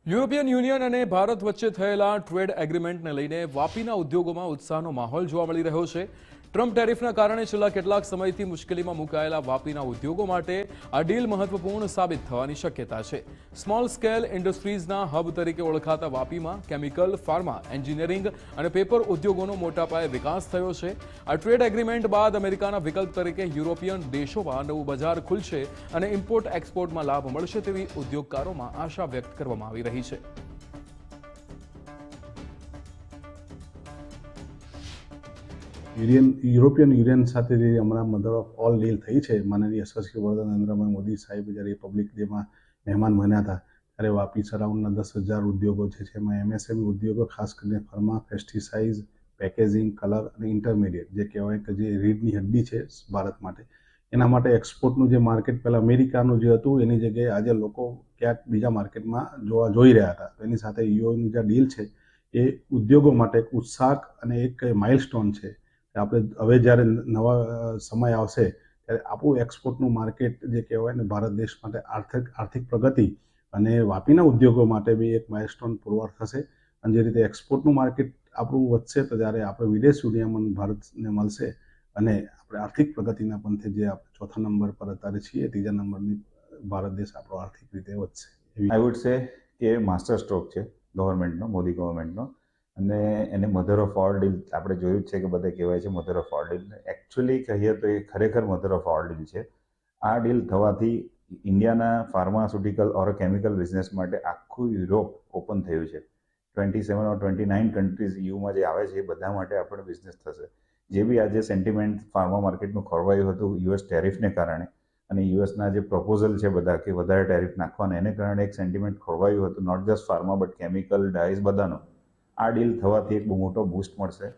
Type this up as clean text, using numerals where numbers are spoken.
European union અને ભારત વચ્ચે થયેલા ટ્રેડ એગ્રીમેન્ટને લઈને વાપીના ઉદ્યોગોમાં ઉત્સાહનો માહોલ જોવા મળી રહ્યો છે. ટ્રમ્પ ટેરિફના કારણે છેલ્લા કેટલાક સમયથી મુશ્કેલીમાં મુકાયેલા વાપીના ઉદ્યોગો માટે આ ડીલ મહત્વપૂર્ણ સાબિત થવાની શક્યતા છે. સ્મોલ સ્કેલ ઇન્ડસ્ટ્રીઝના હબ તરીકે ઓળખાતા વાપીમાં કેમિકલ, ફાર્મા, એન્જિનિયરિંગ અને પેપર ઉદ્યોગોનો મોટા પાયે વિકાસ થયો છે. આ ટ્રેડ એગ્રીમેન્ટ બાદ અમેરિકાના વિકલ્પ તરીકે યુરોપિયન દેશોમાં નવું બજાર ખુલશે અને ઇમ્પોર્ટ એક્સપોર્ટમાં લાભ મળશે તેવી ઉદ્યોગકારોમાં આશા વ્યક્ત કરવામાં આવી રહી છે. યુરોપિયન યુનિયન સાથે જે હમણાં મધર ઓફ ઓલ ડીલ થઈ છે, માનનીય યશસ્વી વડાપ્રધાન નરેન્દ્રભાઈ મોદી સાહેબ જ્યારે રિપબ્લિક ડેમાં મહેમાન બન્યા હતા ત્યારે વાપી સરાઉન્ડના 10,000 ઉદ્યોગો છે, જેમાં એમએસએમઈ ઉદ્યોગો ખાસ કરીને ફાર્મા, પેસ્ટિસાઇડ, પેકેજિંગ, કલર અને ઇન્ટરમીડિયેટ જે કહેવાય કે જે રીઢની હડ્ડી છે ભારત માટે, એના માટે એક્સપોર્ટનું જે માર્કેટ પહેલાં અમેરિકાનું જે હતું એની જગ્યાએ આજે લોકો ક્યાંક બીજા માર્કેટમાં જોઈ રહ્યા હતા. એની સાથે યુઓની જે ડીલ છે એ ઉદ્યોગો માટે એક ઉત્સાહ અને એક માઇલસ્ટોન છે. આપણે હવે જ્યારે નવા સમય આવશે ત્યારે આપણું એક્સપોર્ટનું માર્કેટ જે કહેવાય ને ભારત દેશ માટે આર્થિક પ્રગતિ અને વાપીના ઉદ્યોગો માટે બી એક માઇલસ્ટોન પુરવાર થશે. અને જે રીતે એક્સપોર્ટનું માર્કેટ આપણું વધશે તો જ્યારે આપણે વિદેશ દુનિયામાં ભારતને મળશે અને આપણે આર્થિક પ્રગતિના પંથે જે આપણે ચોથા નંબર પર અત્યારે છીએ, ત્રીજા નંબરની ભારત દેશ આપણો આર્થિક રીતે વધશે. આઈ વુડ સે કે માસ્ટર સ્ટ્રોક છે ગવર્મેન્ટનો, મોદી ગવર્મેન્ટનો, અને એને મધર ઓફ ઓલ ડીલ આપણે જોયું જ છે કે બધા કહેવાય છે mother of all deal. Actually કહીએ તો એ ખરેખર મધર ઓફ ઓલ ડીલ છે. આ ડીલ થવાથી ઇન્ડિયાના ફાર્માસ્યુટિકલ ઓર કેમિકલ બિઝનેસ માટે આખું યુરોપ ઓપન થયું છે. 27 ઓર 29 કન્ટ્રીઝ યુમાં જે આવે છે એ બધા માટે આપણે બિઝનેસ થશે. જે બી આજે સેન્ટિમેન્ટ ફાર્મા માર્કેટનું ખોરવાયું હતું યુએસ ટેરિફને કારણે અને યુએસના જે પ્રપોઝલ છે બધા કે વધારે ટેરિફ નાખવાના, એને કારણે એક સેન્ટિમેન્ટ ખોરવાયું હતું, not just pharma but chemical, dyes બધાનો. આ ડીલ થવાથી એક બહુ મોટો બૂસ્ટ મળશે.